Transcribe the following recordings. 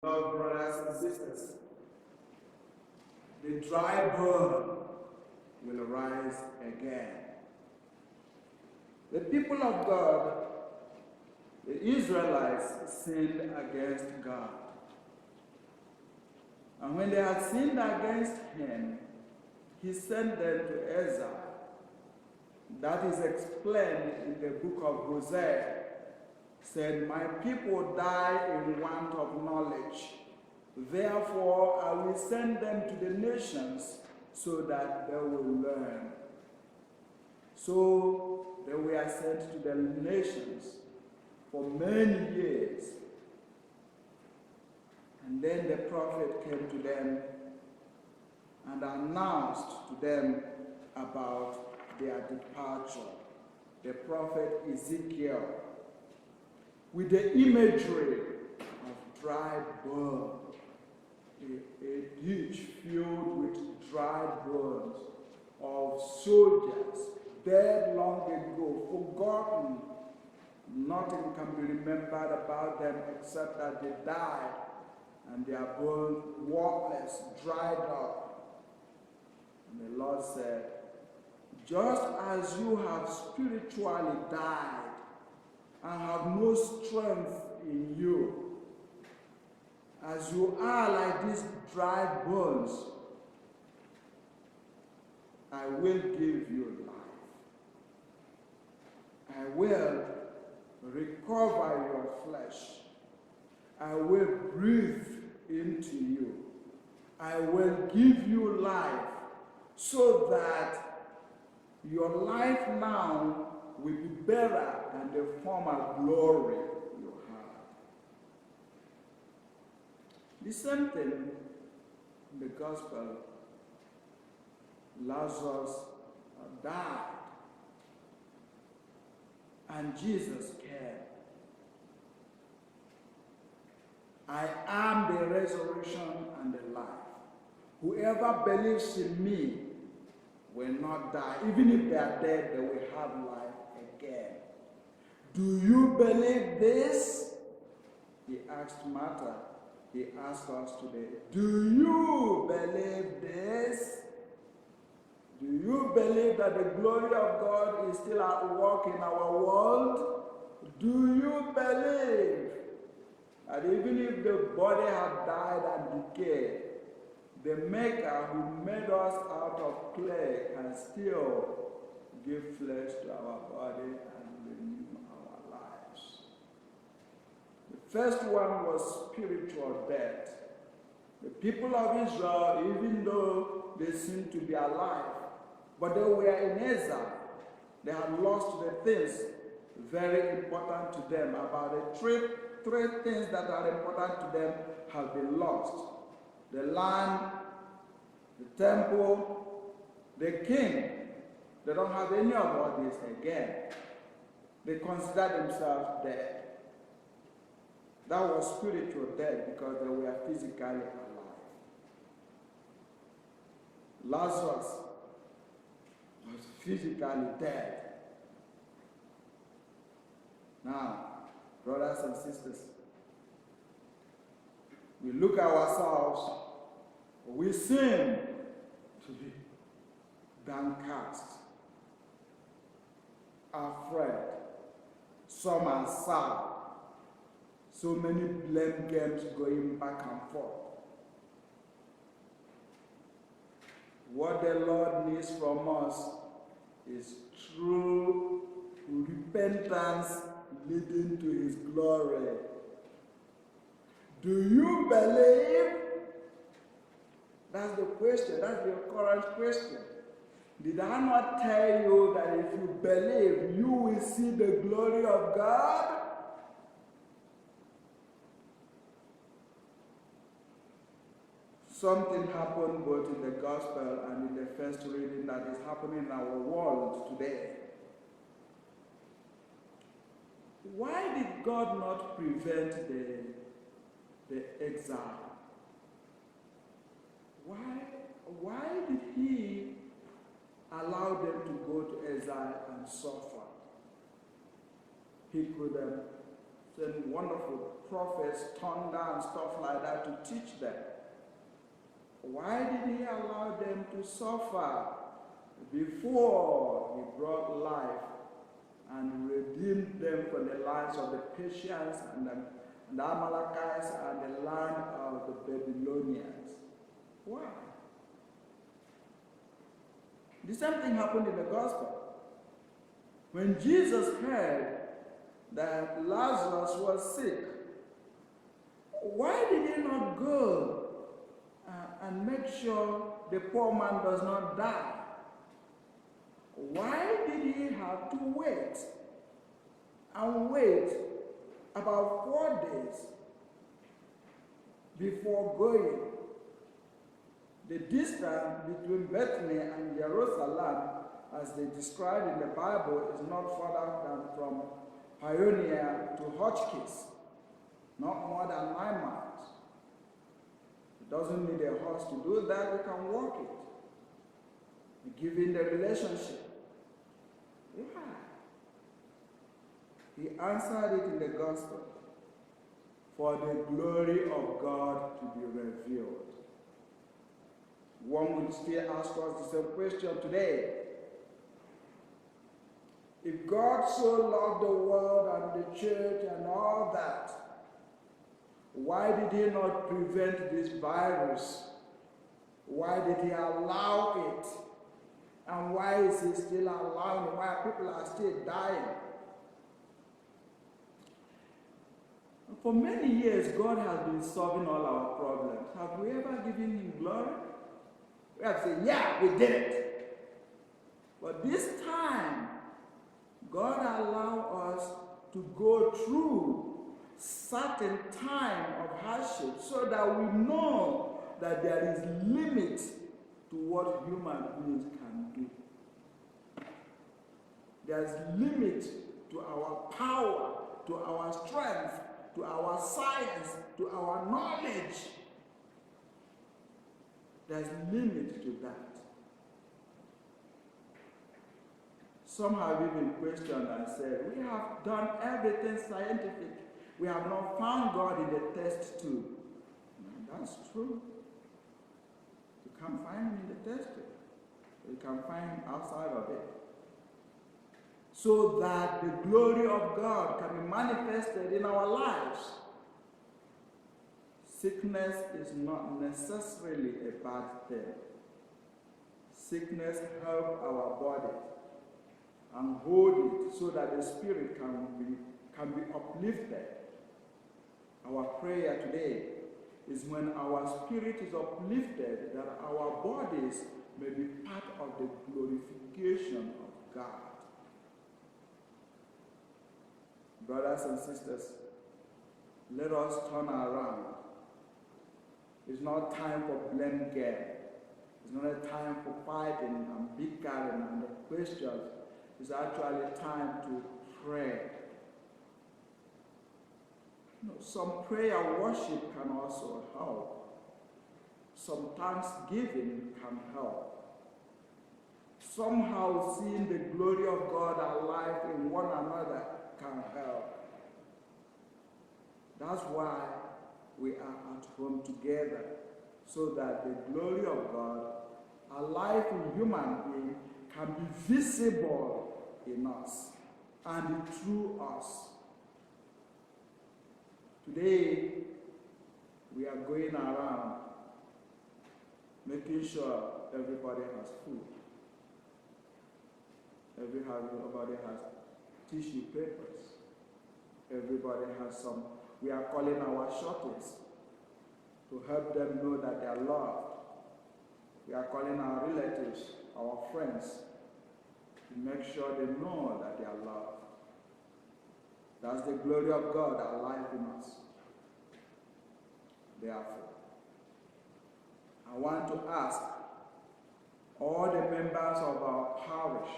Lord, brothers and sisters, the dry bone will rise again. The people of God, the Israelites, sinned against God. And when they had sinned against him, he sent them to exile. That is explained in the book of Hosea. Said, "My people die in want of knowledge. Therefore, I will send them to the nations so that they will learn." So they were sent to the nations for many years. And then the prophet came to them and announced to them about their departure. The prophet Ezekiel, with the imagery of dry bone, a ditch filled with dry bones of soldiers dead long ago, forgotten. Nothing can be remembered about them except that they died and their bones, worthless, dried up. And the Lord said, "Just as you have spiritually died and have no strength in you, as you are like these dry bones, I will give you life. I will recover your flesh. I will breathe into you. I will give you life so that your life now will be better than the former glory you had." The same thing in the gospel. Lazarus died, and Jesus came. "I am the resurrection and the life. Whoever believes in me will not die. Even if they are dead, they will have life again. Do you believe this?" He asked Martha. He asked us today, do you believe this? Do you believe that the glory of God is still at work in our world? Do you believe that even if the body had died and decayed, the Maker who made us out of clay can still give flesh to our body and renew our lives? The first one was spiritual death. The people of Israel, even though they seemed to be alive, but they were in exile. They had lost the things very important to them. About the three things that are important to them have been lost: the land, the temple, the king. They don't have any of all this again. They consider themselves dead. That was spiritual death because they were physically alive. Lazarus was physically dead. Now, brothers and sisters, we look at ourselves, we seem to be downcast, afraid, some are sad, so many blame games going back and forth. What the Lord needs from us is true repentance leading to his glory. Do you believe? That's the question. That's the current question. Did I not tell you that if you believe, you will see the glory of God? Something happened both in the gospel and in the first reading that is happening in our world today. Why did God not prevent the exile? Why did he allow them to go to exile and suffer? He could have send wonderful prophets, thunder and stuff like that to teach them. Why did he allow them to suffer before he brought life and redeemed them from the lands of the Persians and the Amalekites and the land of the Babylonians? Why? The same thing happened in the gospel. When Jesus heard that Lazarus was sick, why did he not go and make sure the poor man does not die? Why did he have to wait and wait about 4 days before going? The distance between Bethany and Jerusalem, as they described in the Bible, is not further than from Pioneer to Hotchkiss, not more than 9 miles. It doesn't need a horse to do that, you can walk it. Given the relationship. Why? He answered it in the gospel. For the glory of God to be revealed. One would still ask us the same question today. If God so loved the world and the church and all that, why did he not prevent this virus? Why did he allow it? And why is he still allowing it? Why people are still dying? For many years, God has been solving all our problems. Have we ever given him glory? We have said, yeah, we did it. But this time, God allowed us to go through certain time of hardship so that we know that there is limit to what human beings can do. There's limit to our power, to our strength, to our science, to our knowledge. There's limit to that. Some have even questioned and said, we have done everything scientific. We have not found God in the test tube. No, that's true. You can't find him in the test tube. You can find him outside of it. So that the glory of God can be manifested in our lives. Sickness is not necessarily a bad thing. Sickness helps our body and hold it so that the spirit can be uplifted. Our prayer today is when our spirit is uplifted, that our bodies may be part of the glorification of God. Brothers and sisters, let us turn around. It's not time for blame game. It's not a time for fighting and bickering and questions. It's actually time to pray. Some prayer worship can also help. Some thanksgiving can help. Somehow seeing the glory of God alive in one another can help. That's why we are at home together, so that the glory of God alive in human being can be visible in us and through us. Today, we are going around making sure everybody has food. Everybody has tissue papers. Everybody has some. We are calling our shorties to help them know that they are loved. We are calling our relatives, our friends, to make sure they know that they are loved. That's the glory of God alive in us. Therefore, I want to ask all the members of our parish,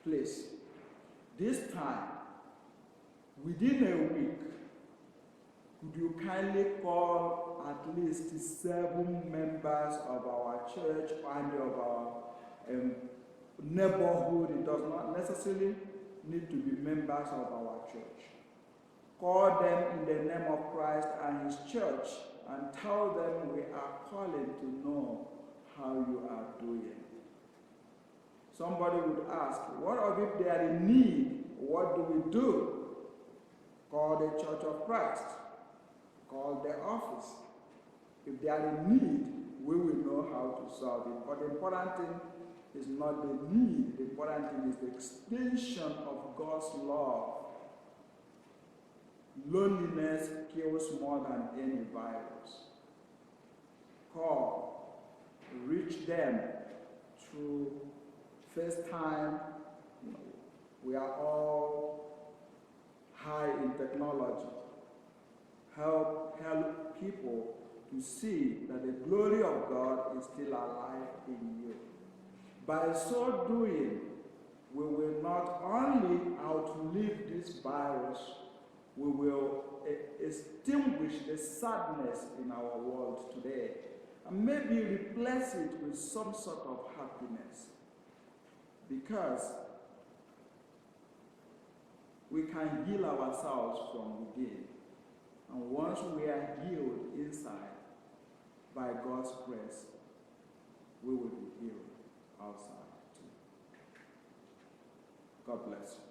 please, this time, within a week, could you kindly call at least 7 members of our church and of our neighborhood? It does not necessarily need to be members of our church. Call them in the name of Christ and his church and tell them we are calling to know how you are doing. Somebody would ask, what of if they are in need? What do we do? Call the Church of Christ. Call the office. If they are in need, we will know how to solve it. But the important thing is not the need. The important thing is the extension of God's love. Loneliness kills more than any virus. Call, reach them through FaceTime. We are all high in technology. Help people to see that the glory of God is still alive in you. By so doing, we will not only outlive this virus, we will extinguish the sadness in our world today and maybe replace it with some sort of happiness. Because we can heal ourselves from within. And once we are healed inside, by God's grace, we will be healed outside too. God bless you.